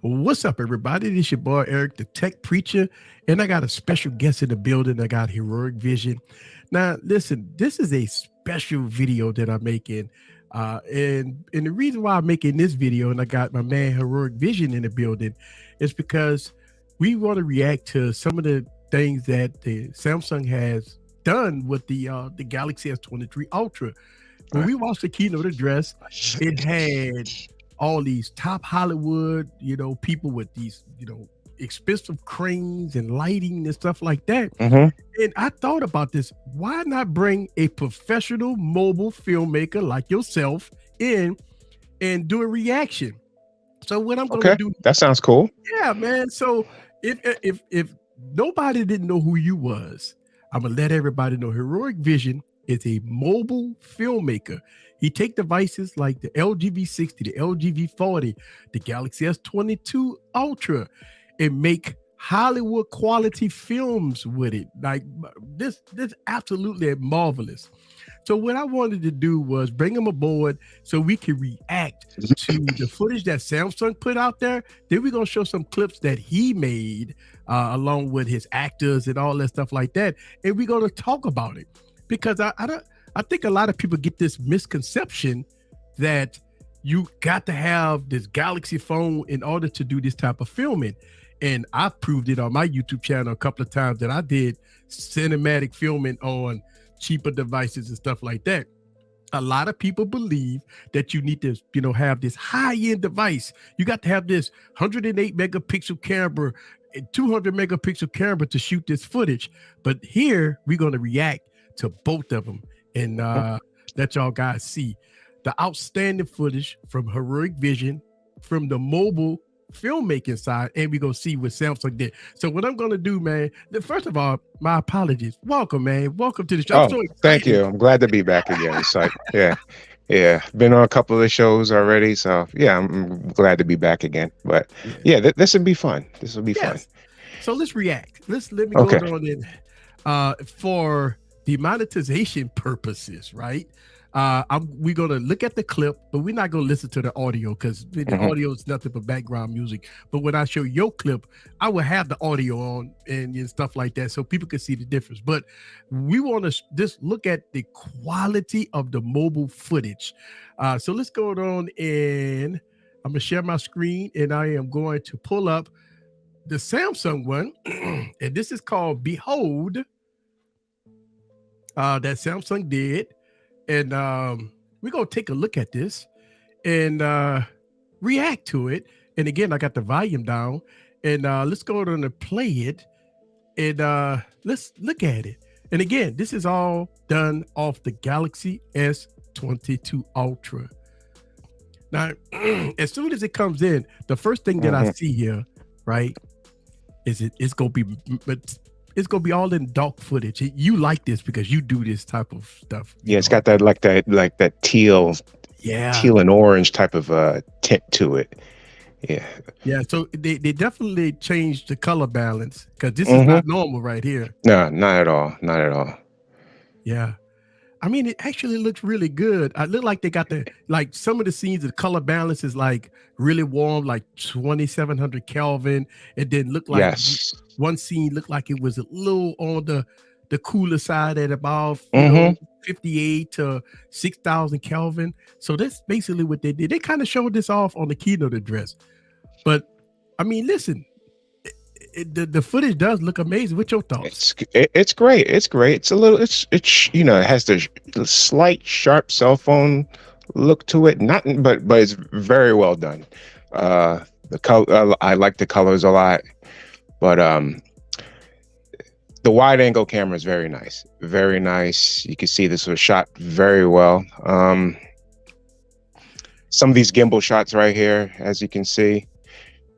What's up, everybody? This your boy Eric, the tech preacher, and I got a special guest in the building. I got Heroic Vision. Now, listen, this is a special video that I'm making, and the reason why I'm making this video, and I got my man Heroic Vision in the building, is because we want to react to some of the things that the Samsung has done with the Galaxy S23 Ultra. When we watched the keynote address, it had all these top Hollywood, people with these, expensive cranes and lighting and stuff like that. And I thought about this. Why not bring a professional mobile filmmaker like yourself in and do a reaction? So what I'm going to do. That sounds cool. Yeah, man. So if nobody didn't know who you was, I'm going to let everybody know Heroic Vision is a mobile filmmaker. He take devices like the LG V60, the LG V40, the Galaxy S22 Ultra, and make Hollywood quality films with it. Like this absolutely marvelous. So what I wanted to do was bring him aboard so we can react to the footage that Samsung put out there. Then we're going to show some clips that he made along with his actors and all that stuff like that. And we're going to talk about it. Because I think a lot of people get this misconception that you got to have this Galaxy phone in order to do this type of filming. And I've proved it on my YouTube channel a couple of times that I did cinematic filming on cheaper devices and stuff like that. A lot of people believe that you need to, have this high-end device. You got to have this 108 megapixel camera, 200 megapixel camera to shoot this footage. But here we're going to react to both of them and let y'all guys see the outstanding footage from Heroic Vision from the mobile filmmaking side, and we're gonna see what Samsung did. So what I'm gonna do, man, first of all, my apologies. Welcome, man. Welcome to the show. Thank you. I'm glad to be back again. It's like, yeah. Been on a couple of the shows already, so yeah, I'm glad to be back again. But yeah, this would be fun. This will be fun. So let's react. Let me go on in for the monetization purposes, right? We're gonna look at the clip, but we're not gonna listen to the audio because the audio is nothing but background music. But when I show your clip, I will have the audio on and stuff like that, so people can see the difference. But we want to just look at the quality of the mobile footage. So let's go on, and I'm gonna share my screen, and I am going to pull up the Samsung one, and this is called Behold. That Samsung did, and we're gonna take a look at this and react to it. And again, I got the volume down, and let's go on and play it, and let's look at it. And again, this is all done off the Galaxy S22 Ultra. Now, as soon as it comes in, the first thing that I see here, right, is it's gonna be all in dark footage. You like this because you do this type of stuff. Yeah, it's got that like that teal and orange type of tint to it. Yeah. So they definitely changed the color balance because this is not normal right here. No, not at all. Yeah. I mean, it actually looks really good. I look like they got some of the scenes, the color balance is like really warm, like 2700 Kelvin. It didn't look like one scene looked like it was a little on the cooler side at about 58 to 6000 Kelvin. So that's basically what they did. They kind of showed this off on the keynote address. But I mean, listen, the footage does look amazing. What's your thoughts? It's great. It's great. It's a little. It's it has the slight sharp cell phone look to it. But it's very well done. The color, I like the colors a lot. But the wide angle camera is very nice. Very nice. You can see this was shot very well. Some of these gimbal shots right here, as you can see.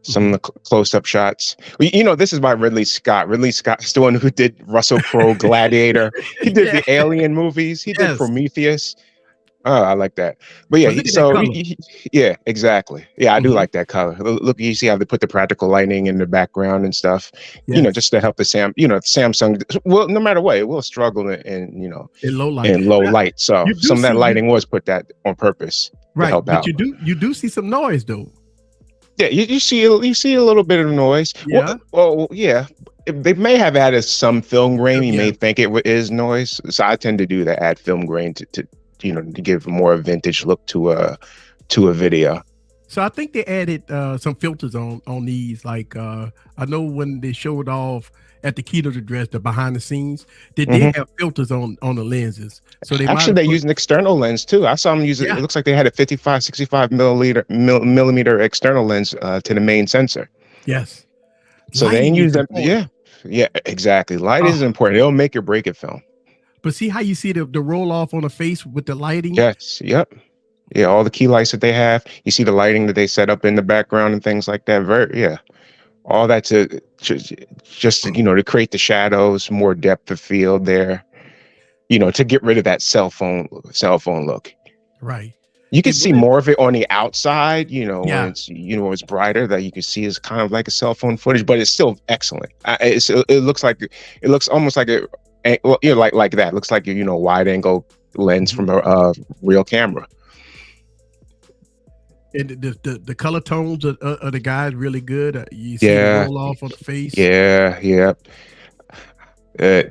Some of the close-up shots. This is by Ridley Scott. Ridley Scott's the one who did Russell Crowe, Gladiator. He did the Alien movies. He did Prometheus. Oh, I like that. But yeah, exactly. Yeah, I do like that color. Look, you see how they put the practical lighting in the background and stuff. Just to help the Samsung. Well, no matter what, it will struggle in low light. So some of that lighting was put that on purpose to help out. You do see some noise though. Yeah, you see a little bit of noise. Yeah. Well, yeah, they may have added some film grain. You Yeah. may think it is noise, so I tend to do that. Add film grain to to give a more vintage look to a video. So I think they added some filters on these. Like I know when they showed off at the keynote address, the behind the scenes, they did have filters on the lenses. So they might Actually, have they put, use an external lens too. I saw them use it. yeah, It looks like they had a 55, 65 millimeter external lens to the main sensor. yes. So they ain't Lighting is use them. important. Yeah, yeah, exactly. Light is Oh, important. It'll make or break a film. but see how you see the roll off on the face with the lighting? Yes. Yep. Yeah. All the key lights that they have. You see the lighting that they set up in the background and things like that. Yeah. All that to just to create the shadows, more depth of field there. To get rid of that cell phone look. Right. You can And see what is, more of it on the outside, when yeah, it's brighter, that you can see is kind of like a cell phone footage, but it's still excellent. It looks almost like like that. It looks like wide angle lens from a real camera. and the color tones of the guy is really good. You see the Yeah, roll off on the face. yeah.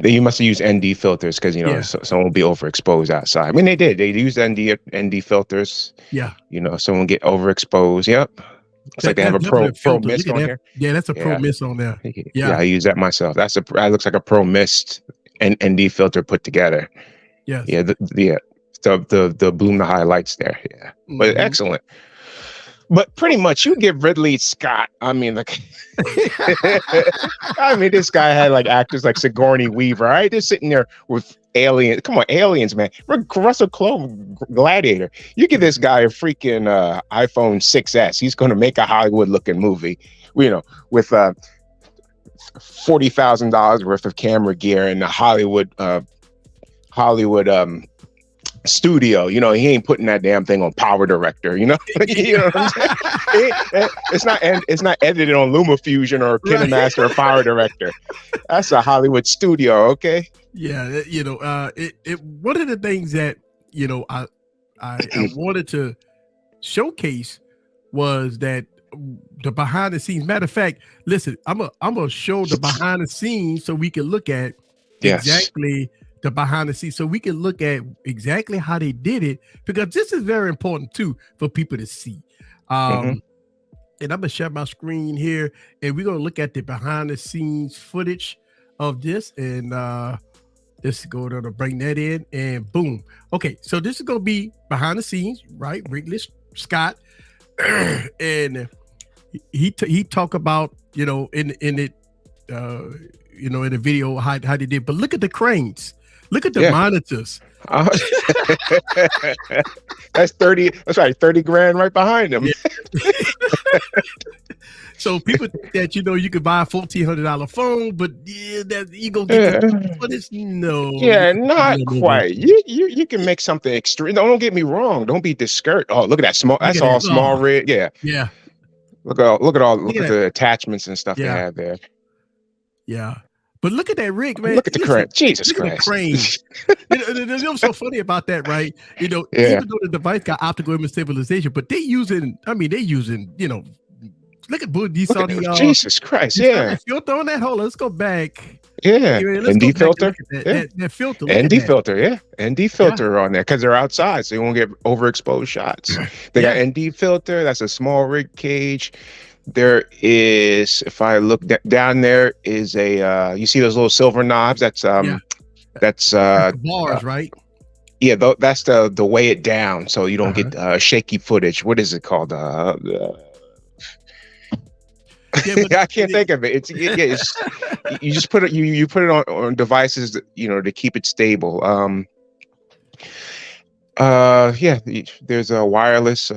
You must have used ND filters because Yeah, someone will be overexposed outside. I mean, they did. They used ND filters. yeah. Someone get overexposed. Yep. Looks like they have That's a definitely a pro filter. Look mist at on that. here. Yeah, that's a pro Yeah. miss on there. Yeah, Yeah. I use that myself. That looks like a pro mist and ND filter put together. Yes. Yeah, the bloom the highlights there. Yeah, but Mhm. excellent. But pretty much, you give Ridley Scott. I mean, like, this guy had like actors like Sigourney Weaver. Right, they're sitting there with aliens. Come on, aliens, man. Russell Crowe, Gladiator. You give this guy a freaking iPhone 6S, he's going to make a Hollywood-looking movie. With $40,000 worth of camera gear and a Hollywood studio. He ain't putting that damn thing on Power Director. You know what I'm saying? It's not edited on LumaFusion or KineMaster or Power Director. That's a Hollywood studio. Okay. Yeah, one of the things that I wanted to showcase was that the behind the scenes. Matter of fact, listen, I'm gonna show the behind the scenes so we can look at exactly the behind the scenes, so we can look at exactly how they did it, because this is very important too for people to see. And I'm gonna share my screen here, and we're gonna look at the behind the scenes footage of this, and let's go to bring that in, and boom. Okay, so this is gonna be behind the scenes, right? Ridley Scott, and he talk about in it in the video how they did, but look at the cranes, look at the monitors. That's 30. That's right, 30 grand right behind them. Yeah. So people think that you could buy a $1,400 phone, but that you go get but it's no. Yeah, not quite. You can make something extreme. Don't get me wrong. Don't be discouraged. Oh, look at that small. That's all small rig. Yeah. Yeah. Look at the attachments and stuff they have there. Yeah. But look at that rig, man. Look at the crane. Jesus Christ. The crane. There's so funny about that, right? Even though the device got optical image stabilization, but they're using, look at you saw the Jesus Christ, filter on that. Hold on, let's go back. Yeah, ND filter. That filter. ND filter, ND filter on there because they're outside, so you won't get overexposed shots. They got ND filter. That's a small rig cage. There is, if I look down there, is a you see those little silver knobs? That's that's bars, right? Yeah, that's the weigh it down so you don't get shaky footage. What is it called? I can't think of it. It's you just put it you put it on devices to keep it stable. There's a wireless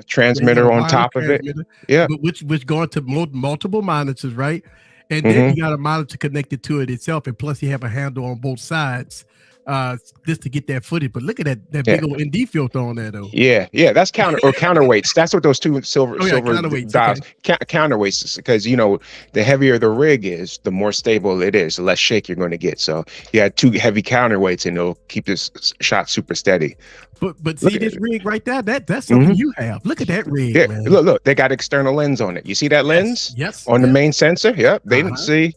transmitter on top of it. Yeah, which going to multiple monitors, right? And then you got a monitor connected to it itself, and plus you have a handle on both sides just to get that footage. But look at that Yeah. big old ND filter on there though. Yeah, that's counterweights. That's what those two Oh yeah, silver counterweights. dials Okay. counterweights, because the heavier the rig is, the more stable it is, the less shake you're going to get. So you had two heavy counterweights, and it'll keep this shot super steady. But Look see at this it. rig right there. That's something Hmm. you have. Look at that rig, Yeah, man. look, they got external lens on it. You see that Yes. lens Yes. on the Yeah. main sensor? Yep, they didn't Uh-huh. see.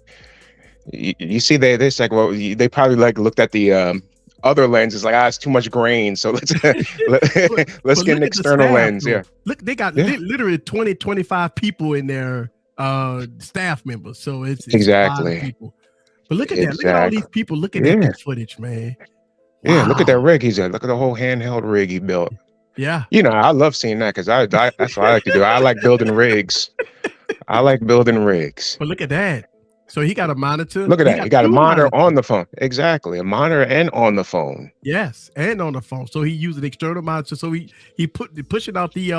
You see, they like, well, they probably like looked at the other lenses, like, it's too much grain, so let's But let's but get an look at the external staff lens. though. Yeah, Look, they got yeah, literally 20, 25 people in there, staff members. So it's a lot of exactly, people. But look at that. Look at all these exactly. people looking at Yeah, that footage, man. yeah. Look at Wow. that rig he's at. Look at the whole handheld rig he built. Yeah. I love seeing that, because I that's what I like to do. I like building rigs. I like building rigs. But look at that. So he got a monitor. Look at He that. got You got a two monitor monitors. on the phone. Exactly. A monitor and on the phone. Yes, and on the phone. So he used an external monitor. So he pushing out the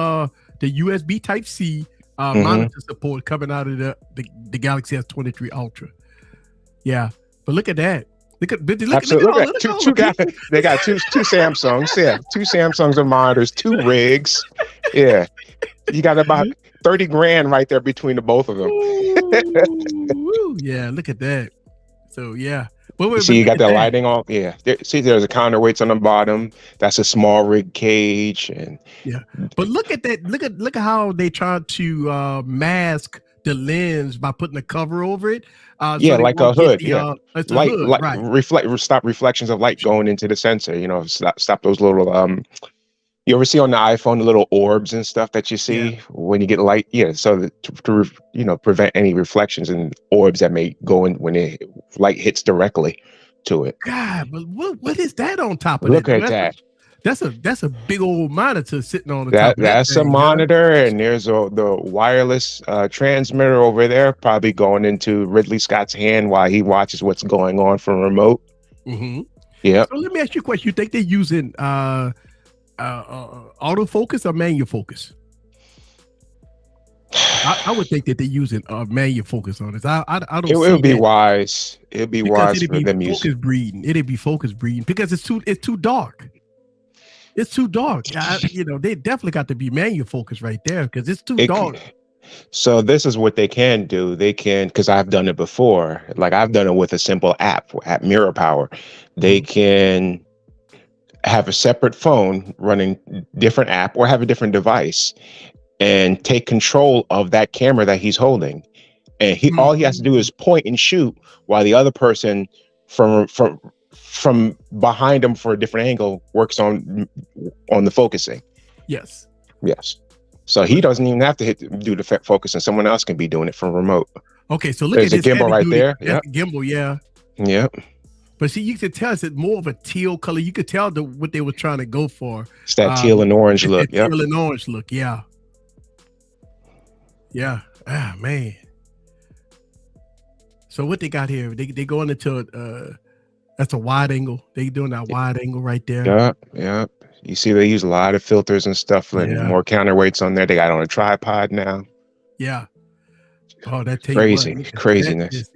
USB Type C Hmm. monitor support coming out of the Galaxy S23 Ultra. Yeah, but look at that. Look at Absolutely. all Look look at at all two the guys. people. They got two Samsungs. Yeah, two Samsungs and monitors, two rigs. Yeah, you got about 30 grand right there between the both of them. Ooh, yeah, look at that. So yeah, You but see, you look got at the that. lighting on. Yeah. See, there's a counterweights on the bottom. That's a small rig cage, and Yeah, but look at that. Look at how they tried to mask the lens by putting a cover over it, so yeah, they like won't a get hood. the Yeah, it's a hood, light right? stop reflections of light going into the sensor. Stop those little You ever see on the iPhone the little orbs and stuff that you Yeah. see when you get light? Yeah, so that prevent any reflections and orbs that may go in when light hits directly to it. God, but what is that on top of that Look though? at that. That's a big old monitor sitting on the top of that That's a thing, huh? monitor, and there's the wireless transmitter over there, probably going into Ridley Scott's hand while he watches what's going on from remote. Mm-hmm. Yep. So let me ask you a question. You think they're using autofocus or manual focus? I would think that they're using manual focus on this. I don't It see would be that wise. It'd be because wise for them using. It'd be focus breeding because it's too dark. It's too dark. They definitely got to be manual focus right there because it's too It, dark. So this is what they can do. They can, because I've done it before. Like, I've done it with a simple app Mirror Power. They Mhm. can have a separate phone running different app or have a different device and take control of that camera that he's holding. And all he has to do is point and shoot while the other person from behind him for a different angle works on the focusing. Yes. Yes. So he doesn't even have to do the focus, and someone else can be doing it from remote. Okay, so look There's at a this gimbal heavy right duty. there. That's Yep. a gimbal, yeah. Yep. But see, you could tell it's more of a teal color. You could tell what they were trying to go for. It's that teal and orange It's look. that Yep. teal and orange look. Yeah. Yeah. Ah, man. So what they got here? They going into that's a wide angle. They doing that wide angle right there. Yep. Yep. You see, they use a lot of filters and stuff, and Yeah. more counterweights on there. They got on a tripod now. Yeah. Oh, that tape Craziness.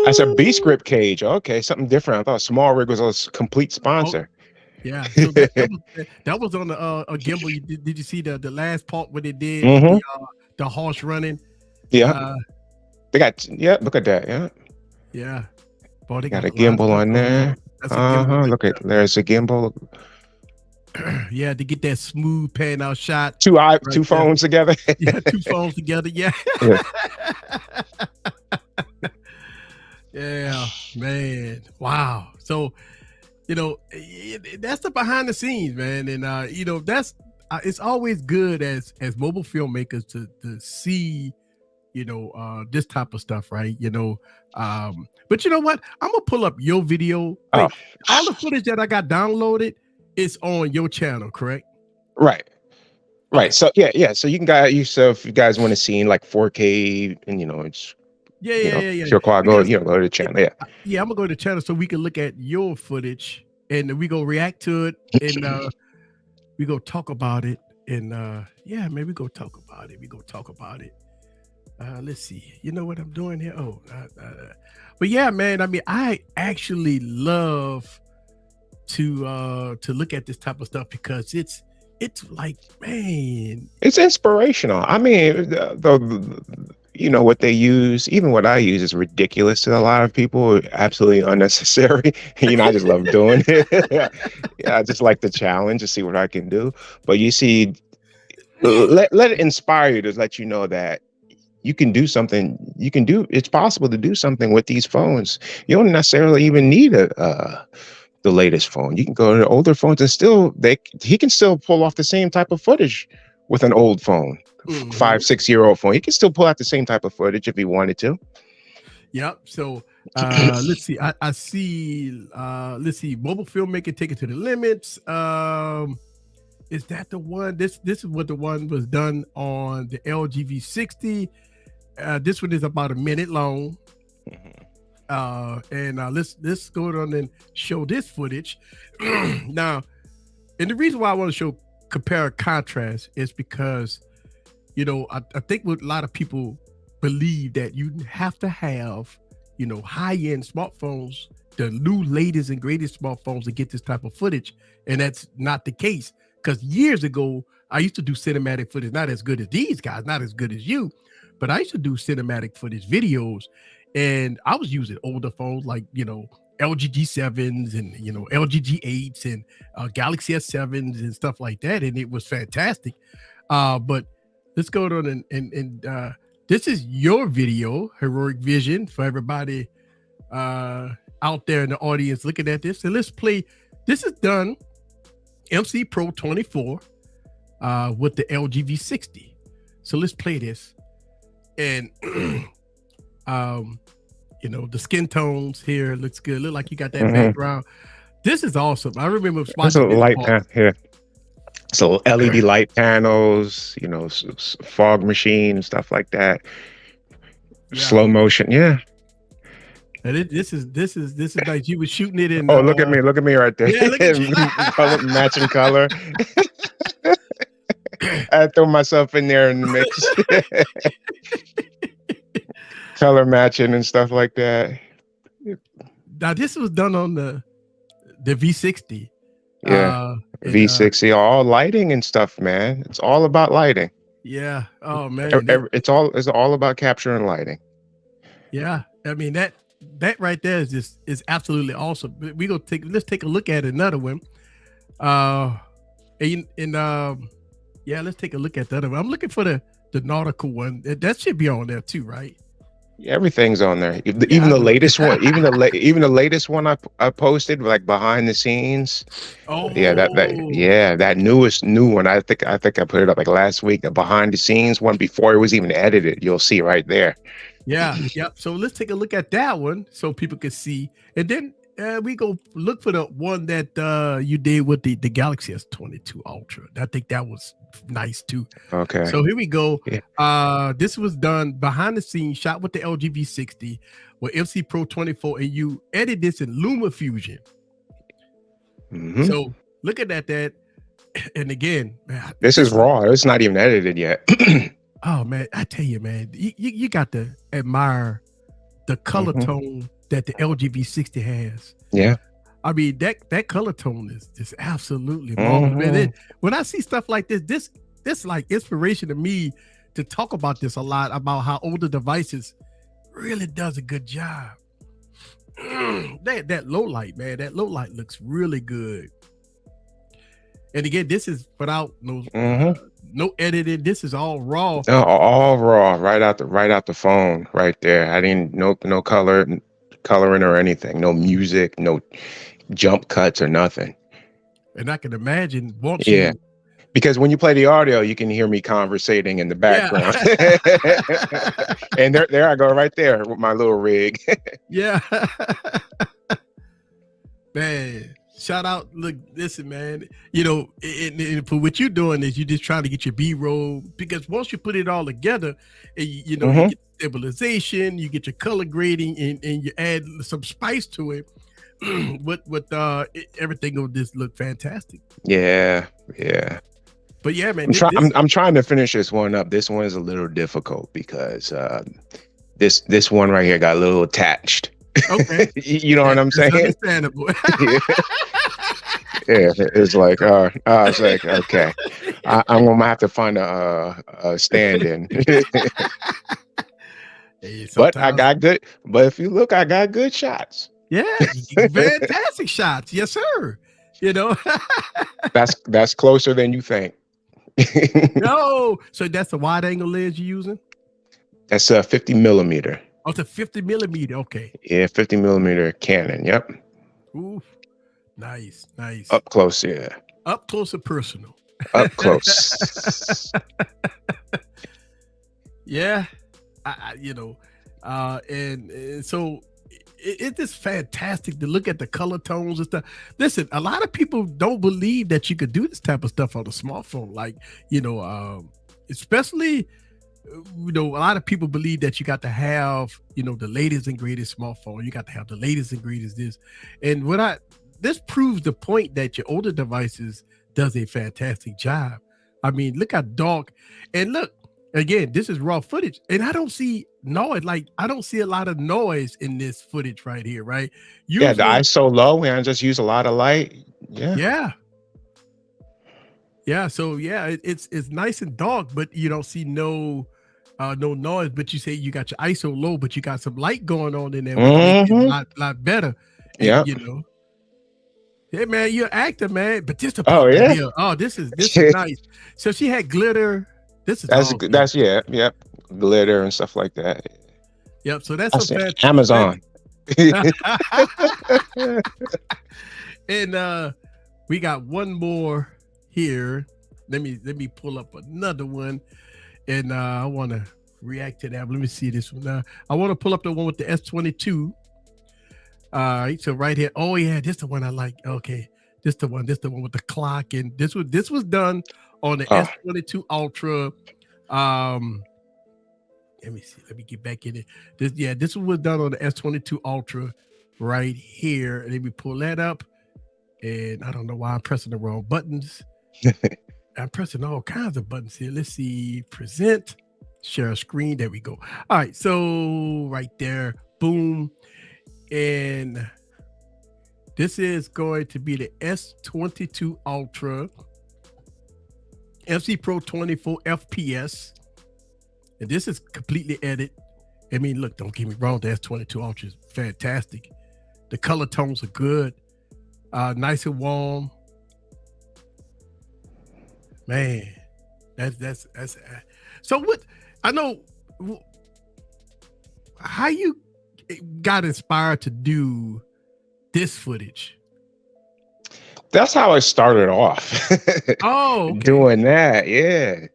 That's a B Ooh. script cage. Okay, something different. I thought Small Rig was a complete sponsor. Yeah, so that was on a gimbal. Did you see the last part where they did with Mhm. the horse running? Yeah. They got. Yeah. Look at that. Yeah. Yeah. Boy, they Got got a a lot of gimbal stuff on going there. on. That's a gimbal right Look at there's a gimbal. there. Yeah, to get that smooth pan out shot Two right there. phones together. Yeah, two phones together. Yeah. Yeah. Yeah, man. Wow. So, that's the behind the scenes, man. And that's it's always good as mobile filmmakers to see this type of stuff, right? But you know what? I'm gonna pull up your video. Oh, Like all the footage that I got downloaded is on your channel, correct? right. Okay. So yeah. So if you guys want to see in like 4K, and it's Yeah. pure quad, Because go to the channel. Yeah. yeah, I'm gonna go to the channel so we can look at your footage and we go react to it and we go talk about it and yeah, man, we go talk about it. Let's see. You know what I'm doing here? But yeah, man. I mean, I actually love to look at this type of stuff because it's like, man. It's inspirational. I mean, you know what they use, even what I use is ridiculous to a lot of people, absolutely unnecessary. You know, I just love doing it. Yeah, I just like the challenge to see what I can do. But you see, let it inspire you to let you know that you can do something. You can do. It's possible to do something with these phones. You don't necessarily even need the latest phone. You can go to older phones and still he can still pull off the same type of footage with an old phone, Mhm. 5, 6 year old phone. He can still pull out the same type of footage if he wanted to. Yep. So let's see. I see. Let's see. Mobile filmmaker take it to the limits. Is that the one? This is what the one was done on the LG V60. This one is about a minute long. And let's go on and show this footage. Now, and the reason why I want to show compare contrast is because I think what a lot of people believe that you have to have high-end smartphones, the new latest and greatest smartphones to get this type of footage, and that's not the case. Because years ago, I used to do cinematic footage, not as good as these guys, not as good as you, but I used to do cinematic footage videos, and I was using older phones like LG G7s and LG G8s and Galaxy S7s and stuff like that, and it was fantastic. But let's go on and this is your video, Heroic Vision, for everybody out there in the audience looking at this. And let's play. This is done MC Pro 24 with the LG V60. So let's play this. And the skin tones here looks good. Look like you got that background. This is awesome. I remember There's a watching this. light here. So LED light panels, fog machine and stuff like that. Yeah. Slow motion, yeah. And this is nice. You were shooting it in. Look at me right there. Yeah, look at you. Color, matching color. I throw myself in there in the mix. Color matching and stuff like that. Now this was done on the V60. Yeah, V60, all lighting and stuff, man. It's all about lighting. Yeah. Oh man, it's all about capturing lighting. Yeah, I mean that right there is absolutely awesome. Let's take a look at another one. Yeah, let's take a look at the other one. I'm looking for the nautical one. That should be on there too, right? Everything's on there. Even the latest one, even the latest one I posted, like behind the scenes. Oh yeah, that new one. I think I put it up like last week. The behind the scenes one before it was even edited. You'll see right there. Yeah, yep. So let's take a look at that one so people can see, and then we go look for the one that you did with the Galaxy S22 Ultra. I think that was nice too. Okay. So here we go. Yeah. This was done behind the scenes, shot with the LG V60 with MC Pro 24, and you edit this in LumaFusion. So looking at that, and again, man, this is raw. It's not even edited yet. Oh man, I tell you, man, you got to admire the color tone that the LG V60 has. Yeah. I mean, that color tone is just absolutely marvelous. When I see stuff like this like inspiration to me to talk about this a lot, about how older devices really does a good job. That low light, man, that low light looks really good. And again, this is without no editing. This is all raw. No, all raw, right out the phone, right there. I didn't no coloring or anything, no music, no jump cuts or nothing. And I can imagine because when you play the audio, you can hear me conversating in the background. Yeah. And there I go right there with my little rig. Yeah. Man, shout out. Look, listen, man, and for what you're doing is you're just trying to get your B-roll, because once you put it all together, you get stabilization, you get your color grading, and you add some spice to it. with everything will just look fantastic. Yeah. But yeah, man, I'm trying. this I'm trying to finish this one up. This one is a little difficult because this one right here got a little attached. okay. You know what I'm That's saying? understandable. Yeah, yeah. It's like, I was like, okay, I'm gonna have to find a stand-in. Hey, But I sometimes, got good. But if you look, I got good shots. yeah, fantastic shots. Yes, sir. You know, That's closer than you think. no. So that's the wide angle lens you're using? That's a 50 millimeter. Oh, it's a 50 millimeter. Okay. Yeah, 50 millimeter Canon. Yep. Ooh, nice, nice. Up close. Yeah. Up close and personal. Up close. Yeah, you know, and so it's just fantastic to look at the color tones and stuff. Listen, a lot of people don't believe that you could do this type of stuff on a smartphone. Like, you know, especially, you know, a lot of people believe that you got to have, you know, the latest and greatest smartphone. You got to have the latest and greatest this. And this proves the point that your older devices does a fantastic job. I mean, look how dark, and look, again, this is raw footage, and I don't see noise. Like, I don't see a lot of noise in this footage right here, right? Yeah, the Usually, ISO low and I just use a lot of light. Yeah. yeah. So yeah, it's nice and dark, but you don't see no noise. But you say you got your ISO low, but you got some light going on in there, which makes it a lot better. And Yeah. you know, hey man, you're an actor, man. But just the Oh part right yeah. here, oh, this is nice. So she had glitter. This is all good. That's yeah, yep. Glitter and stuff like that. Yep. So that's I some said Amazon. And we got one more here. Let me pull up another one, and I want to react to that. Let me see this one. I want to pull up the one with the S22. All right, so right here. Oh yeah, this is the one I like. Okay, this the one with the clock, and this was done on the S22 Ultra. Let me see. Let me get back in it. This was done on the S22 Ultra right here. Let me pull that up. And I don't know why I'm pressing the wrong buttons. I'm pressing all kinds of buttons here. Let's see. Present, share screen. There we go. All right. So right there, boom. And this is going to be the S22 Ultra FC Pro 24 FPS. And this is completely edited. I mean, look, don't get me wrong. The S22 Ultra is fantastic. The color tones are good. Nice and warm. Man, that's so what I know how you got inspired to do this footage. That's how I started off. Oh, okay. Doing that, yeah.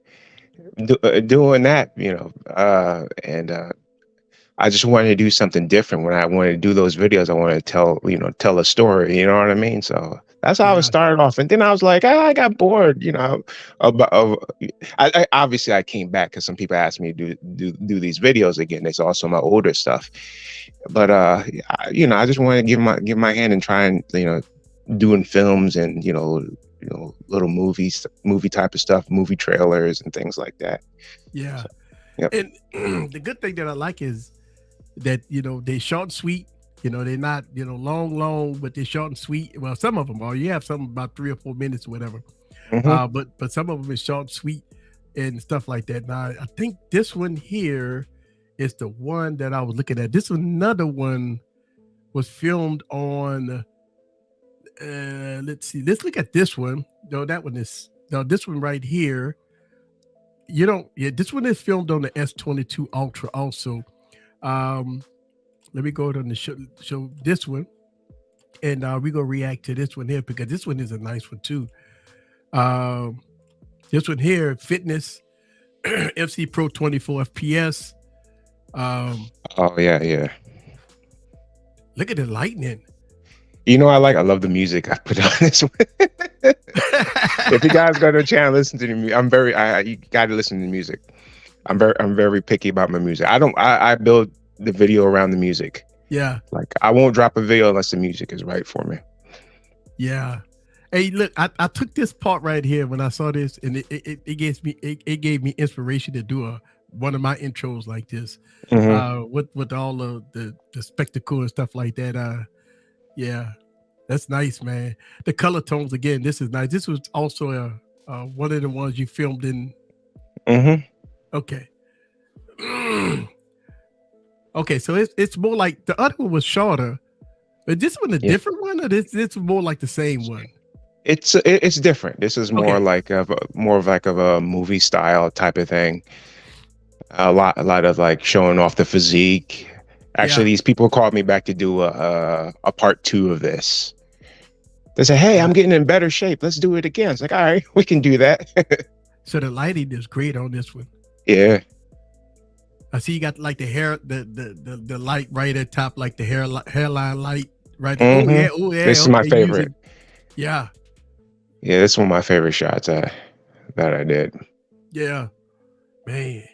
Doing that, you know, and I just wanted to do something different. When I wanted to do those videos, I wanted to tell a story, you know what I mean? So that's how I started off. And then I was like, I got bored, you know, I obviously I came back because some people asked me to do these videos again. It's also my older stuff, but you know, I just wanted to give my hand and try and, you know, doing films and, you know, little movie type of stuff, movie trailers and things like that. Yeah. So, yep. And the good thing that I like is that, you know, they short and sweet. You know, they're not, you know, long, but they're short and sweet. Well, some of them are. You have some about 3 or 4 minutes or whatever. Mm-hmm. But some of them is short and sweet and stuff like that. Now, I think this one here is the one that I was looking at. This another one was filmed on. Let's see. Let's look at this one. No, that one is. No, this one right here. You don't. Yeah, this one is filmed on the S22 Ultra also. Let me go to the show this one, and we gonna react to this one here because this one is a nice one too. This one here, fitness, FC Pro 24 FPS. Oh yeah. Look at the lightning. You know, I love the music I put on this one. If you guys go to the channel, listen to the music. You got to listen to the music. I'm very picky about my music. I build the video around the music. Yeah. Like I won't drop a video unless the music is right for me. Yeah. Hey, look, I took this part right here when I saw this, and it gave me inspiration to do one of my intros like this, Hmm. with all of the spectacle and stuff like that. Yeah, that's nice, man. The color tones again. This is nice. This was also one of the ones you filmed in. Hmm. Okay. Okay, so it's more like the other one was shorter, but this one a Yeah. different one, or this was more like the same one. It's different. This is more Okay. like more of like of a movie style type of thing. A lot of like showing off the physique. Actually, Yeah. these people called me back to do a part two of this. They said, "Hey, Yeah. I'm getting in better shape. Let's do it again." It's like, all right, we can do that. So the lighting is great on this one. Yeah. I see you got like the hair, the light right at top, like the hairline light right there. Hmm. Oh yeah, This is my okay. favorite. Yeah, Yeah, this is one of my favorite shots that I did. yeah, man.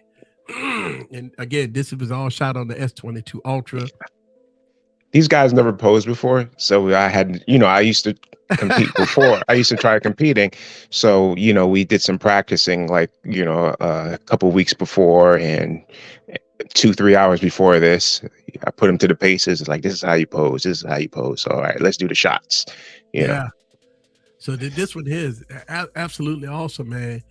And again, this was all shot on the S22 Ultra. These guys never posed before, so I had, I used to compete before. I used to try competing, so we did some practicing, like a couple weeks before, and 2-3 hours before this, I put them to the paces. It's like, this is how you pose. This is how you pose. All right, let's do the shots. Yeah. So this one here is absolutely awesome, man.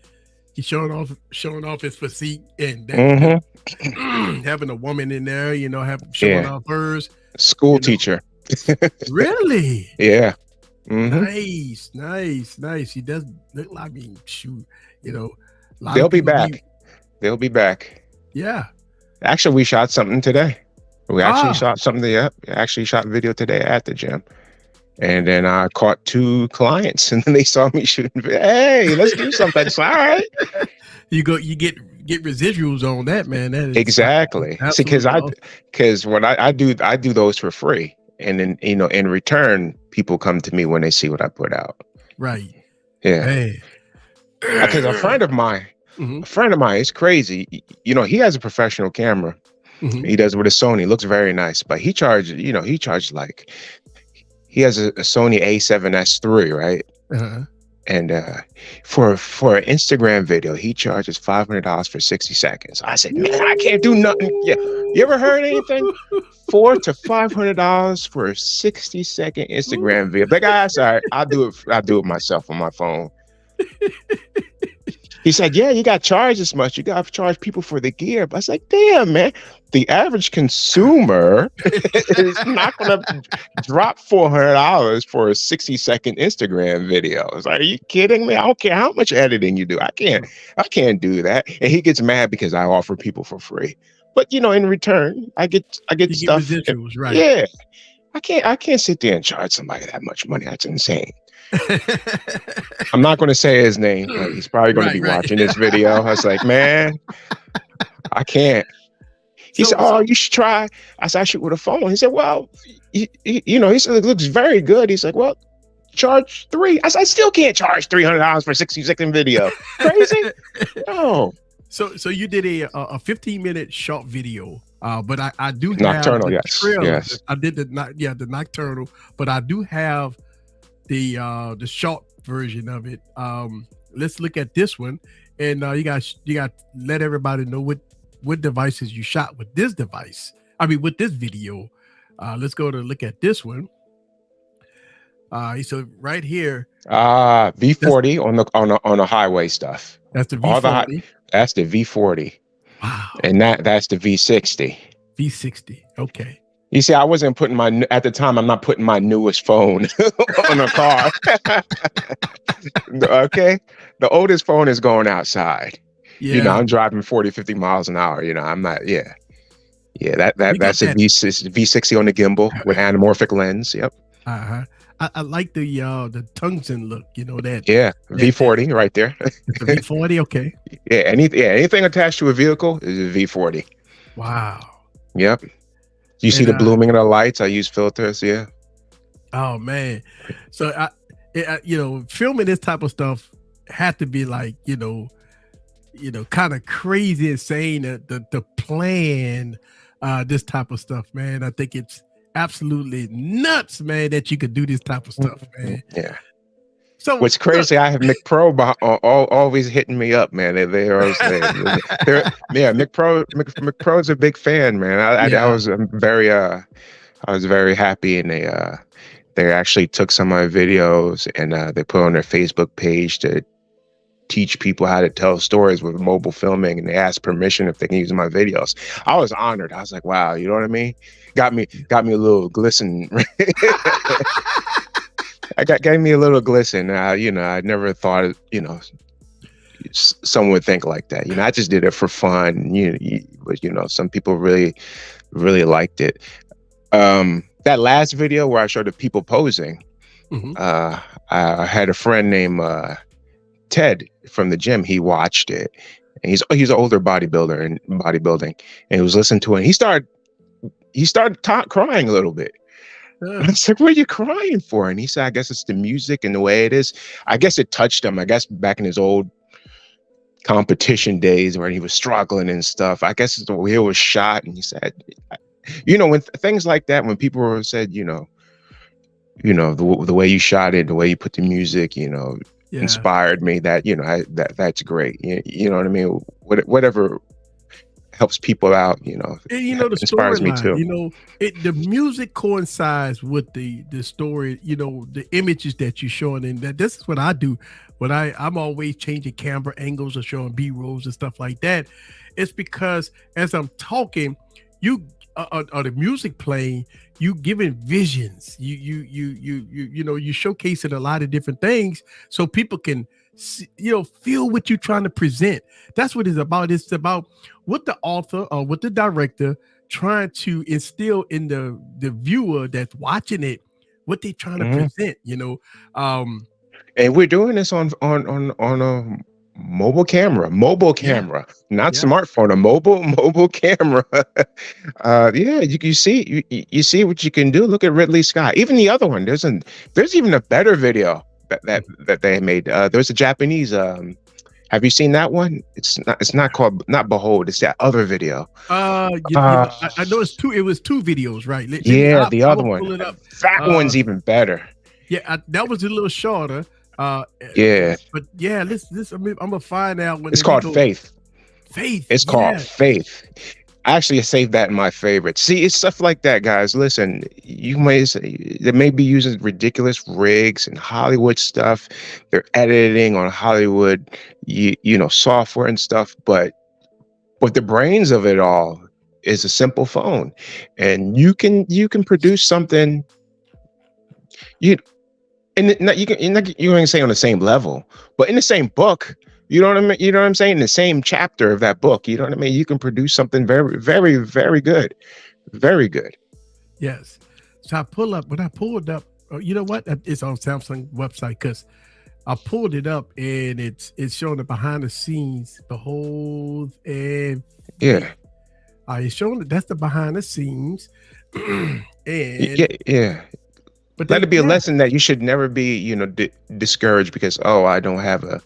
He's showing off his physique and that Hmm. having a woman in there, showing Yeah. off hers. School teacher. Really? Yeah. Hmm. Nice. He does look like, I mean, shoot, a lot They'll of be people back. They'll be back. yeah. Actually, we shot something today. We actually Ah, shot something. Yeah, actually shot video today at the gym. And then I caught 2 clients, and then they saw me shooting. Hey, let's do something. It's all right. you get residuals on that, man. That is Exactly. See, absolutely awesome. because when I do those for free, and then in return, people come to me when they see what I put out. Right. Yeah, Hey. because a friend of mine, is crazy. He has a professional camera. Mhm. He does it with a Sony. Looks very nice, but he charged like, he has a Sony A7S III, right? Uh-huh. And for an Instagram video, he charges $500 for 60 seconds. I said, man, I can't do nothing. Yeah, you ever heard anything? $400 to $500 for a 60-second Instagram video. Like, sorry, I'll do it. I'll do it myself on my phone. He said, yeah, you got to charge this much. You got to charge people for the gear. But I was like, damn, man, the average consumer is not going to drop $400 for a 60-second Instagram video. It's like, are you kidding me? I don't care how much editing you do. I can't do that. And he gets mad because I offer people for free. But, in return, I get You get stuff. residuals, right? Yeah. I can't sit there and charge somebody that much money. That's insane. I'm not going to say his name, but he's probably going to be Right. watching this video. I was like, man, I can't. He said, So you should try. I said, I shoot with a phone. He said, well, he said, it looks very good. He's like, well, charge $3. I said, I still can't charge $300 for a 60-second video. Crazy? No. So you did a 15-minute short video, but I do have Nocturnal, the yes. trailer. Yes. I did the nocturnal, but I do have the short version of it. Let's look at this one, and you got to let everybody know what devices you shot with this device. I mean, with this video. Let's go to look at this one. So right here, V40 on the highway stuff. that's the V40. That's the V40. Wow. And that's the V60. V60. Okay. You see, I wasn't putting at the time, I'm not putting my newest phone on a car. Okay. The oldest phone is going outside. Yeah. I'm driving 40, 50 miles an hour. I'm not, yeah. Yeah, that's a V60 on the gimbal with anamorphic lens. Yep. Uh-huh. I like the tungsten look, that. Yeah, V40 right there. The V40, okay. Yeah, anything attached to a vehicle is a V40. Wow. Yep. You see the blooming of the lights? I use filters. Yeah. Oh man. So filming this type of stuff had to be like, kind of crazy, insane to plan this type of stuff, man. I think it's absolutely nuts, man, that you could do this type of stuff, man. Yeah. So What's look. crazy, I have McPro always hitting me up, man. They always they're yeah, McPro's a big fan, man. I Yeah. was I was very happy, and they actually took some of my videos and they put on their Facebook page to teach people how to tell stories with mobile filming, and they asked permission if they can use my videos. I was honored. I was like, wow, you know what I mean? Got me a little glisten. Gave me a little glisten. You know, I never thought, you know, someone would think like that. You know, I just did it for fun. But you know, some people really liked it. That last video where I showed the people posing, Mhm. I had a friend named Ted from the gym. He watched it, and he's an older bodybuilder and bodybuilding, and he was listening to it. And he started crying a little bit. And I was like, "What are you crying for?" And he said, "I guess it's the music and the way it is. I guess it touched him. I guess back in his old competition days where he was struggling and stuff. I guess it's the way it was shot." And he said, "You know, when things like that, when people were said, you know, the way you shot it, the way you put the music, you know, Yeah. inspired me. That you know, that's great. You know what I mean? Whatever helps people out, you know, And you know the inspires me storyline. too." You know, the music coincides with the story. You know, the images that you're showing, and that this is what I do. When I'm always changing camera angles or showing B-rolls and stuff like that. It's because as I'm talking, you or the music playing, you giving visions. You know, you showcasing a lot of different things so people can see, you know, feel what you're trying to present. That's what it's about. It's about what the author or what the director trying to instill in the viewer that's watching it, what they trying to Mhm. present, you know. Um And we're doing this on a mobile camera, yeah, not yeah. smartphone, a mobile camera. Yeah, you see you see what you can do. Look at Ridley Scott. Even the other one, there's even a better video that they made. There's a Japanese. Have you seen that one? It's not called, not Behold. It's that other video. You know, I know it's two. It was two videos, right? Let me. Yeah, the I other will one. pull it up. That Uh, one's even better. yeah, that was a little shorter. Yeah, But yeah, I mean, I'm gonna find out when it's we called go. Faith. Faith, It's called yeah, Faith. I actually saved that in my favorites. See, it's stuff like that, guys. Listen, you may say they may be using ridiculous rigs and Hollywood stuff. They're editing on Hollywood, you know, software and stuff. But the brains of it all is a simple phone, and you can produce something. You and not, you can you can say on the same level, but in the same book. You know what I mean? You know what I'm saying? In the same chapter of that book, you know what I mean? You can produce something very good. Very good. yes. So I pull up when I pulled up. You know what? It's on Samsung website because I pulled it up and it's showing the behind the scenes, Behold and Faith. Yeah. It's showing that's the behind the scenes, Yeah. and Yeah. but Let then it be a yeah, lesson that you should never be, you know, discouraged because, oh, I don't have a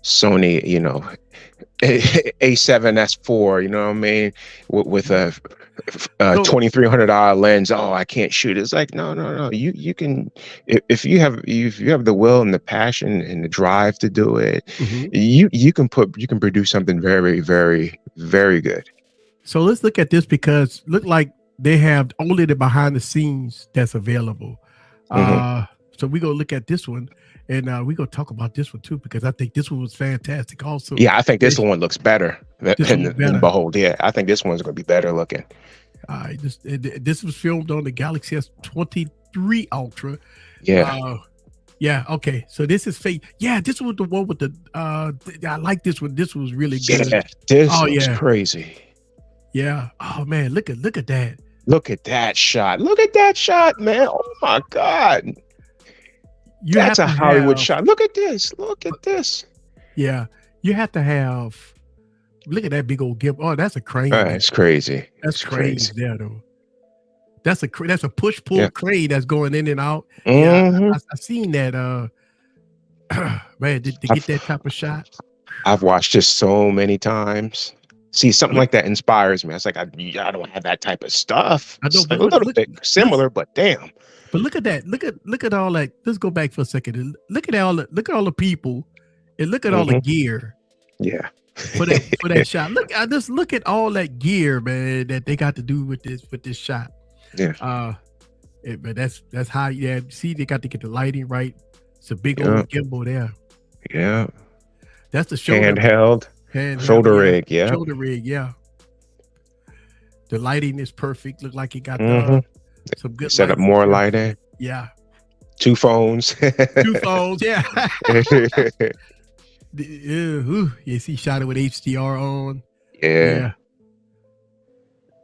Sony, you know, A7S4, you know what I mean, with a so $2,300 lens. Oh, I can't shoot. It's like, no. You can, if you have the will and the passion and the drive to do it, mhm. you can produce something very good. So let's look at this because look like they have only the behind the scenes that's available. Hmm. Uh, so we go look at this one, and we go talk about this one too because I think this one was fantastic. Also, Yeah, I think this one looks better this one look than better. Behold. Yeah, I think this one's going to be better looking. This was filmed on the Galaxy S23 Ultra. Yeah, Uh, yeah, okay. So this is fake. Yeah, this was the one with the. I like this one. This was really good. yeah, this Oh looks yeah, crazy. yeah. Oh man, look at that. Look at that shot. Look at that shot, man. Oh my God. You That's have a to Hollywood have. shot. Look at this. Look at this. Yeah, you have to have. Look at that big old gimbal. Oh, that's a crane there. It's crazy. That's It's crazy. cranes there though. That's a push pull Yeah. crane that's going in and out. Yeah, Hmm. I seen that. Man, to get I've that type of shot. I've watched this so many times. See, something Look, like that inspires me. It's like I don't have that type of stuff. I know, It's a but little bit let's similar, but damn. but look at that. Look at all that. Let's go back for a second. And look at all the people, and look at all the Hmm. gear Yeah. for that shot. I just look at all that gear, man, that they got to do with this shot. Yeah. But that's how. Yeah, see, they got to get the lighting right. It's a big Yeah. old gimbal there. Yeah. That's the shoulder Handheld. handheld. Shoulder Yeah, rig. Yeah. shoulder rig. Yeah, the lighting is perfect. Look like it got Hmm. some good Set up lighting more there. lighting. Yeah, 2 phones. 2 phones. Yeah. Yes, he shot it with HDR on. Yeah.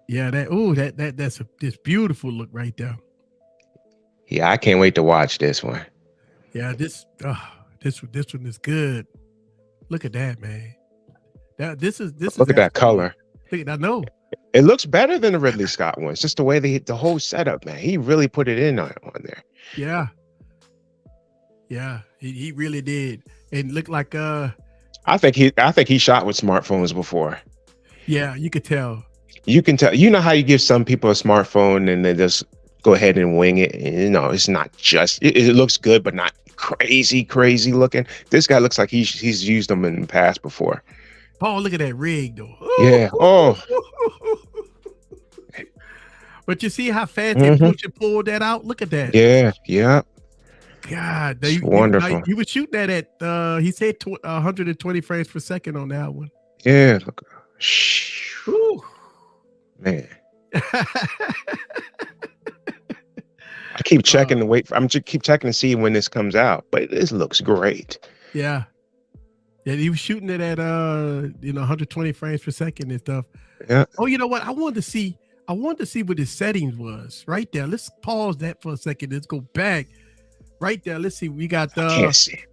Yeah. That's this beautiful look right there. Yeah, I can't wait to watch this one. Yeah, this one is good. Look at that, man. This is Look at that actually, color. look at that. No, It looks better than the Ridley Scott one. It's just the way the whole setup, man. He really put it in on there. yeah, he really did, and looked like I think he shot with smartphones before. yeah, you could tell. You can tell. You know how you give some people a smartphone and they just go ahead and wing it. You know, it's not just it looks good, but not crazy looking. This guy looks like he's used them in the past before. Oh, look at that rig though. Yeah. Oh. But you see how fast they push and pulled that out? Look at that. Yeah. Yeah. God, It's wonderful. he was shooting that at he said 120 frames per second on that one. Yeah. Look. Ooh. Man. I keep checking to wait. I'm just keep checking to see when this comes out, but this looks great. Yeah. Yeah, he was shooting it at 120 frames per second and stuff. Yeah. Oh, you know what? I wanted to see what his settings was right there. Let's pause that for a second. Let's go back. Right there. Let's see. We got I can't see.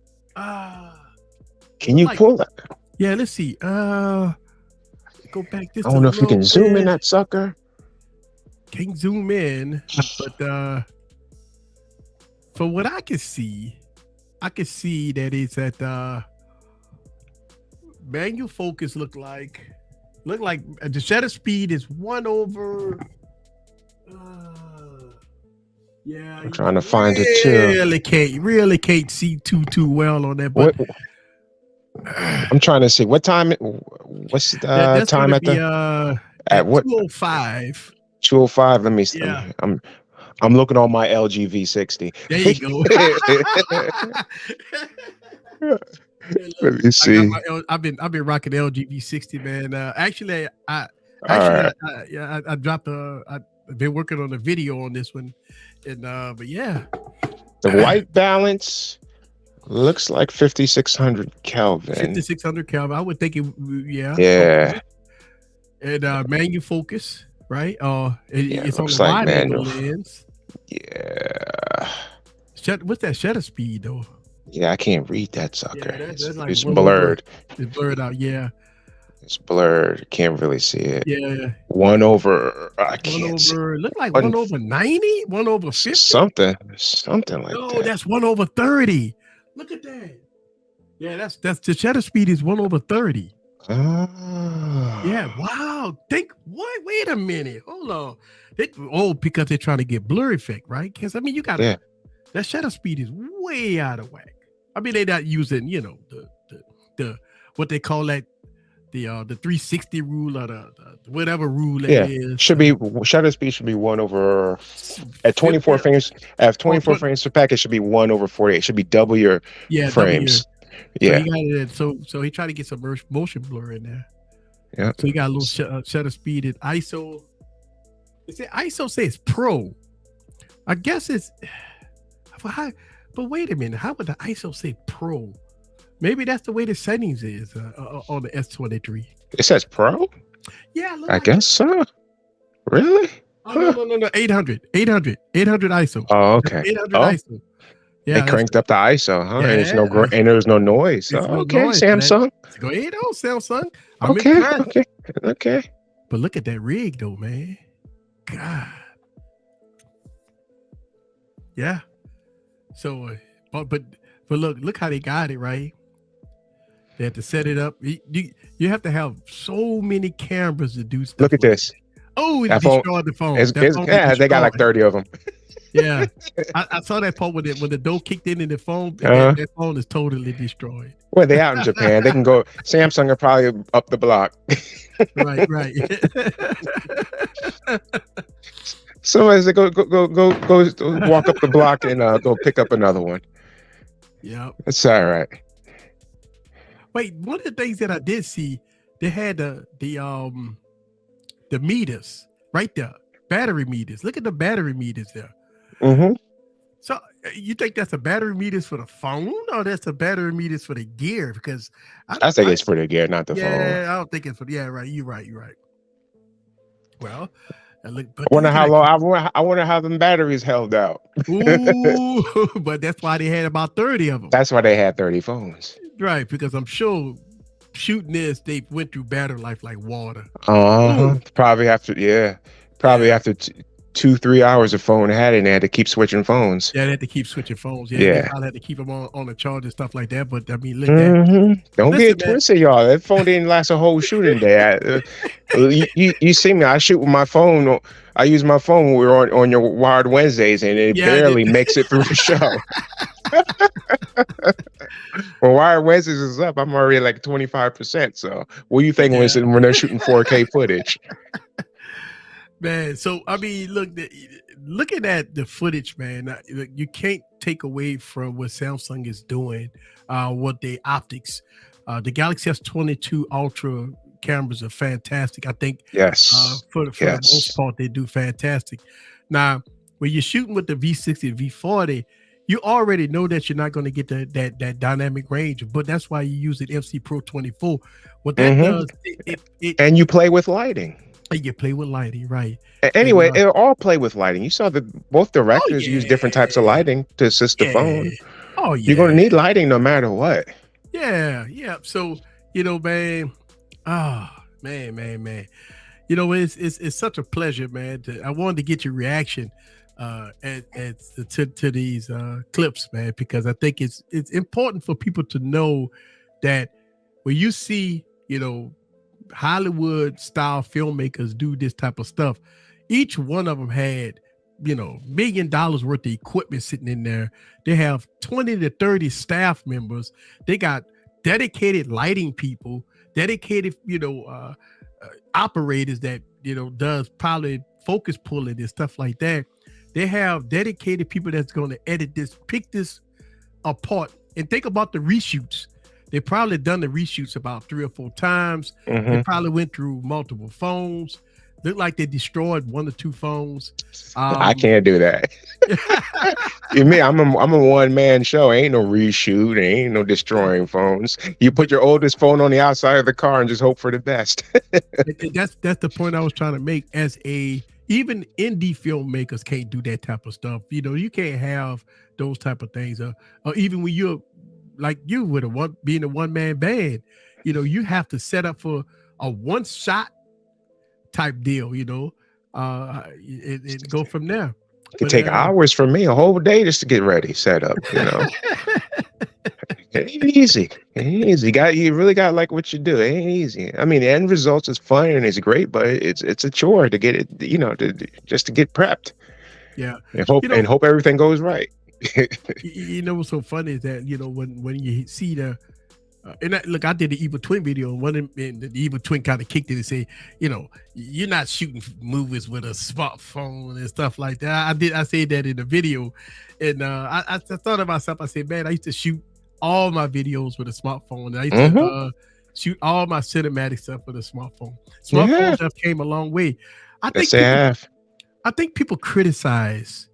Can you pull that? Yeah, let's see. Go back this. I don't know if you can zoom in that sucker. Can't zoom in, but from what I can see that it's at manual focus look like the shutter speed is 1/. Yeah, I'm trying to find it too. Really can't see too well on that. But I'm trying to see what time. What's the time at at what 2:05? 2:05. Let me see. Yeah. I'm looking on my LG V60. There you go. Let me see. I've been rocking LG V60, man. Actually, I dropped I've been working on a video on this one, and but yeah, the white balance looks like 5600 Kelvin. 5600 Kelvin. I would think it. Yeah. Yeah. And manual focus, right? It's on the like wide angle manual. lens. Yeah. What's that shutter speed though? Yeah, I can't read that sucker. Yeah, that's like it's blurred. It's blurred out. Yeah. It's blurred. Can't really see it. Yeah. 1/. I can't see. Look like 1/90, 1/50. Something like that. No, that's 1/30. Look at that. Yeah, that's the shutter speed is 1/30. Oh. Yeah. Wow. What? Wait a minute. Hold on. Because they're trying to get blur effect, right? Because I mean, you got that shutter speed is way out of whack. I mean, they're not using, the what they call that, the 360 rule or the whatever rule it is. Should be shutter speed should be 1/. At 24 frames. At 24 frames per packet, it should be 1/48. It should be double your frames. So he tried to get some motion blur in there. Yeah. So he got a little shutter speed and ISO. ISO says pro. I guess it's. But wait a minute. How would the ISO say pro? Maybe that's the way the settings is on the S23. It says pro? Yeah. I guess so. Really? Oh, no. 800 ISO. Oh, okay. 800 ISO. Yeah. They cranked up the ISO, huh? Yeah. And there's no noise. Okay, noise, Samsung. Go ahead on, Samsung. Okay. But look at that rig though, man. God. Yeah. So, but look how they got it, right? They had to set it up. You have to have so many cameras to do Look stuff at like this. that. Oh, it That phone destroyed the phone. That phone is yeah, they got like destroyed. 30 of them. Yeah, I saw that part when the door kicked in and the phone, Uh-huh. that phone is totally destroyed. Well, they out in Japan. They can go. Samsung are probably up the block. Right, right. Somebody say go walk up the block and go pick up another one. Yeah. It's all right. Wait, one of the things that I did see, they had the meters right there, battery meters. Look at the battery meters there. Mm-hmm. So you think that's a battery meters for the phone, or that's a battery meters for the gear? Because I think it's for the gear, not the phone. Yeah, I don't think it's for. Yeah, right. You're right. You're right. Well, I wonder how long. I wonder how them batteries held out. Ooh, but that's why they had about 30 of them. That's why they had 30 phones. Right, because I'm sure shooting this, they went through battery life like water. Probably after, after 2-3 hours of phone had it, and they had to keep switching phones. Yeah, they had to keep switching phones. They probably had to keep them on the charge and stuff like that. But I mean, look, don't get twisted, y'all. That phone didn't last a whole shooting day. You see me? I shoot with my phone. I use my phone when we're on your Wired Wednesdays, and it barely makes it through the show. When Wired Wednesdays is up, I'm already like 25%. So what do you think when they're shooting 4K footage? Man, so I mean, looking at the footage, man, you can't take away from what Samsung is doing, what the optics. The Galaxy S22 Ultra cameras are fantastic. I think for the most part, they do fantastic. Now, when you're shooting with the V60 and V40, you already know that you're not going to get that dynamic range, but that's why you use an MC Pro 24. What that does, and you play with lighting. You play with lighting, right? Anyway, it'll all play with lighting. You saw that both directors use different types of lighting to assist the phone. Oh yeah, you're going to need lighting no matter what. Yeah. So man, man. It's such a pleasure, man. I wanted to get your reaction to these clips, man, because I think it's important for people to know that when you see, Hollywood style filmmakers do this type of stuff, each one of them had, $1 million worth of equipment sitting in there. They have 20 to 30 staff members. They got dedicated lighting people, dedicated, operators that, does probably focus pulling and stuff like that. They have dedicated people that's going to edit this, pick this apart, and think about the reshoots. They probably done the reshoots about 3 or 4 times. They probably went through multiple phones. Looked like they destroyed 1 or 2 phones. I can't do that. I'm a one-man show. Ain't no reshoot. Ain't no destroying phones. You put your oldest phone on the outside of the car and just hope for the best. That's the point I was trying to make. Even indie filmmakers can't do that type of stuff. You can't have those type of things. Or even when you're like you with being a one-man band, you have to set up for a one-shot type deal, and go from there. It could take hours for me, a whole day just to get ready, set up, It ain't easy. It ain't easy. You really got to like what you do. It ain't easy. I mean, the end results is fun and it's great, but it's a chore to get it, just to get prepped. Yeah. And hope everything goes right. What's so funny is that when you see the I did the Evil Twin video, and the Evil Twin kind of kicked it and said, you're not shooting movies with a smartphone and stuff like that. I said that in the video, and I thought to myself, I said, man, I used to shoot all my videos with a smartphone. I used to shoot all my cinematic stuff with a smartphone. Smartphones have came a long way. I think people criticize,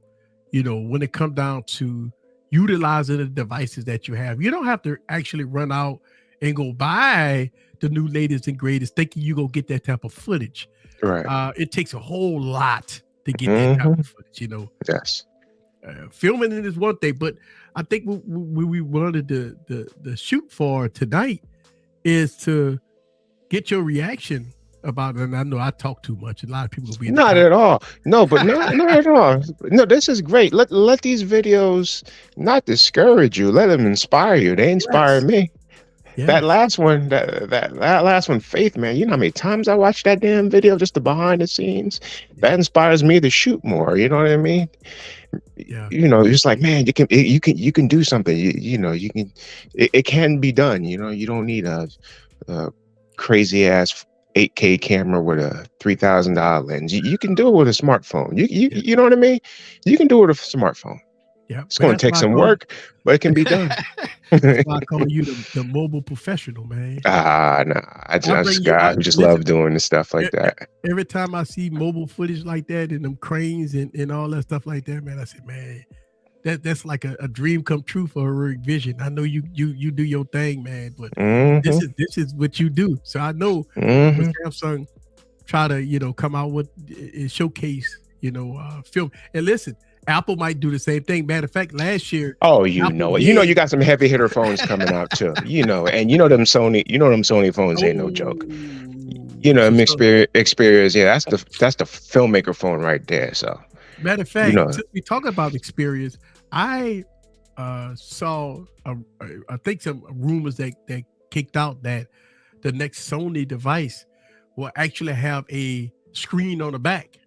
when it comes down to utilizing the devices that you have. You don't have to actually run out and go buy the new latest and greatest thinking you go get that type of footage. Right. It takes a whole lot to get that type of footage, Yes. Filming it is one thing, but I think what we wanted to shoot for tonight is to get your reaction about it. And I know I talk too much. A lot of people will be not at all. No, but not at all. No, this is great. Let these videos not discourage you. Let them inspire you. They inspire me. That Yes. last one, that last one, Faith, man. You know how many times I watched that damn video, just the behind the scenes. Yeah. That inspires me to shoot more. You know what I mean? Yeah. You know, it's like, man, you can do something. You know, you can. It can be done. You know, you don't need a crazy ass 8K camera with a $3,000 lens. You can do it with a smartphone. Yeah. You know what I mean? You can do it with a smartphone. Yeah. It's Man, going to that's take why I some call you. work, but it can be done. That's why I call you the mobile professional, man. Nah. I I just bring you. guy who just Listen. love doing the stuff e- like e- that. Every time I see mobile footage like that and them cranes and all that stuff like that, man, I said, man, that's like a dream come true for Heroic Vision. I know you do your thing, man, but Hmm. this is what you do. So I know when Hmm. Samsung try to come out with and showcase film. And listen, Apple might do the same thing. Matter of fact, last year Oh, you Apple know it. You know did. you got some heavy hitter phones coming out too. You know, and you know them Sony. You know them Sony phones ain't no joke. You Oh, know, so, them so experience. Yeah, that's the filmmaker phone right there. So matter of you fact, know, since we talk about experience, I saw I think some rumors that kicked out that the next Sony device will actually have a screen on the back.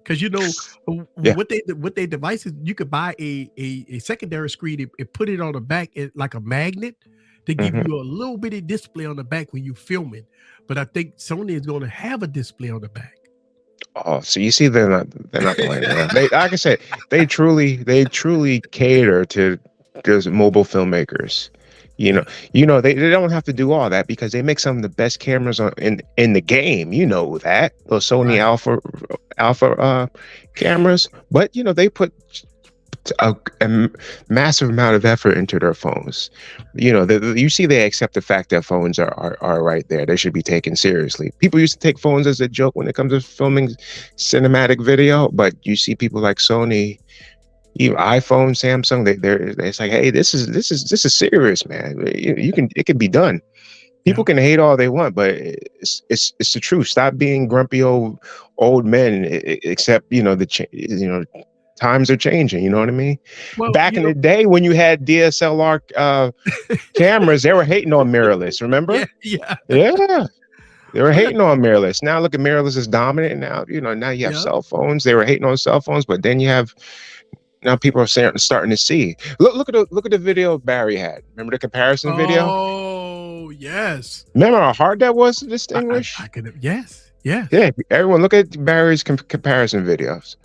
Because yeah. what they devices, you could buy a secondary screen and put it on the back like a magnet to give Hmm. you a little bitty display on the back when you filming. But I think Sony is going to have a display on the back. Oh, so you see, they're not playing around. They, like I said, they truly cater to those mobile filmmakers. You know, Yeah, they don't have to do all that because they make some of the best cameras in the game. You know that those Sony right. Alpha cameras, but they put a massive amount of effort into their phones. You see they accept the fact that phones are right there. They should be taken seriously. People used to take phones as a joke when it comes to filming cinematic video, but you see people like Sony, even iPhone, Samsung, it's like, hey, this is serious, man. It can be done. People Yeah. can hate all they want, but it's the truth. Stop being grumpy old men. Except times are changing. You know what I mean? Well, Back in the day when you had DSLR cameras, they were hating on mirrorless. yeah, Remember? yeah. Yeah, they were Well, yeah, hating on mirrorless. Now look at mirrorless is dominant. Now now you have yeah. cell phones. They were hating on cell phones, but then you have now people are starting to see. Look at the video Barry had. Remember the comparison video? Oh, yes. Remember how hard that was to I distinguish? could have. Yes, yes, Yeah, everyone look at Barry's comparison videos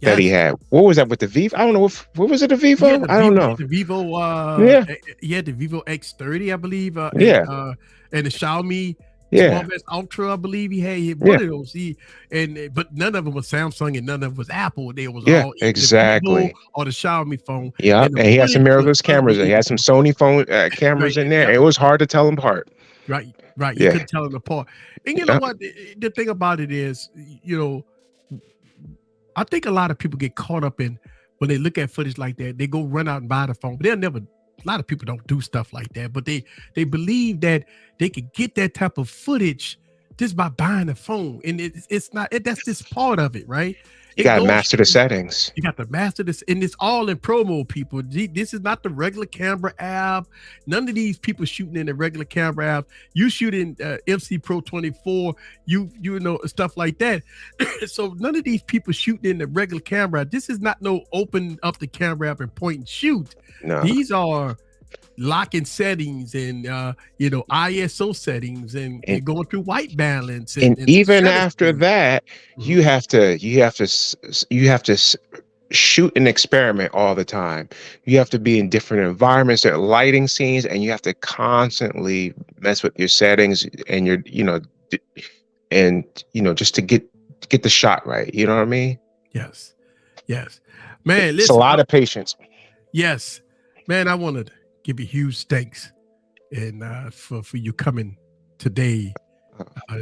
that he yes. had. What was that with the Vivo? I don't know. What was it? A Vivo? I don't He know. had the Vivo. Yeah, He had the Vivo X30, I believe, yeah, and the Xiaomi yeah, 12S Ultra, I believe he had one yeah, of those. But none of them was Samsung and none of them was Apple. They was yeah. all either the Vivo Exactly. or the Xiaomi phone. Yeah, And the and he had funny some was mirrorless cameras. He had some unbelievable. Sony phone Right. cameras in there. Yep. It was hard to tell them apart. Right. Right. You Yeah, couldn't tell them apart. And you know yeah. what? The thing about it is, I think a lot of people get caught up in when they look at footage like that, they go run out and buy the phone, but they'll never. A lot of people don't do stuff like that, but they believe that they could get that type of footage just by buying a phone, and it's not. That's just part of it, right? You It got to goes. master the settings. You got to master this, and it's all in promo, people. This is not the regular camera app. None of these people shooting in the regular camera app. You shooting MC Pro 24, you know, stuff like that. So none of these people shooting in the regular camera. This is not no open up the camera app and point and shoot. No, These are locking settings and ISO settings and and going through white balance and and even shutter after speed. that, Mhm. you have to shoot an experiment all the time. You have to be in different environments, there are lighting scenes, and you have to constantly mess with your settings and just to get the shot right. You know what I mean? Yes, yes, man. It's a Listen, lot of patience. yes, man. I want to give you huge thanks and for you coming today.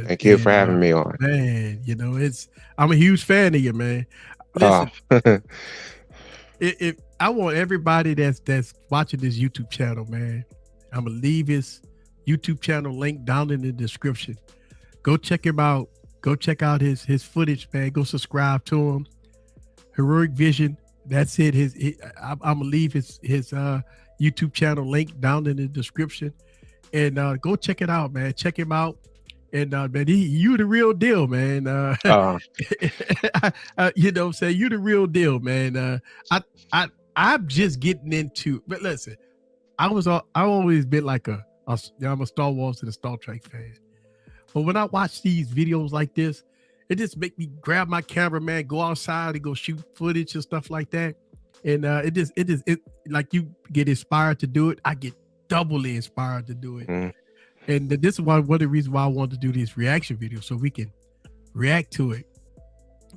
Thank you for And having me on. man, I'm a huge fan of you, man. Oh, Listen, if I want everybody that's watching this YouTube channel, man, I'm gonna leave his YouTube channel link down in the description. Go check him out. Go check out his footage, man. Go subscribe to him. Heroic Vision. That's it. I'm gonna leave his YouTube channel link down in the description. and go check it out, man. Check him out. And man, you the real deal, man. You know what I'm saying? You the real deal, man. I'm just getting into, but listen, I've always been like I'm a Star Wars and a Star Trek fan. But when I watch these videos like this, it just make me grab my camera, man, go outside and go shoot footage and stuff like that. And it like you get inspired to do it. I get doubly inspired to do it. Mm. And this is one of the reasons why I wanted to do these reaction videos, so we can react to it.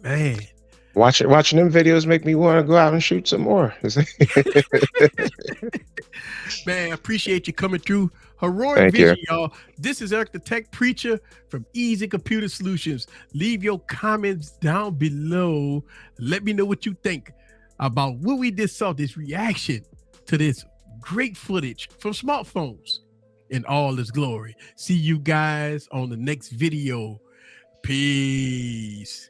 Man. Watching them videos make me want to go out and shoot some more. Man, I appreciate you coming through. Heroic Thank Vision, you. y'all. This is Eric the Tech Preacher from Easy Computer Solutions. Leave your comments down below. Let me know what you think about what we just saw, this reaction to this great footage from smartphones in all its glory. See you guys on the next video. Peace.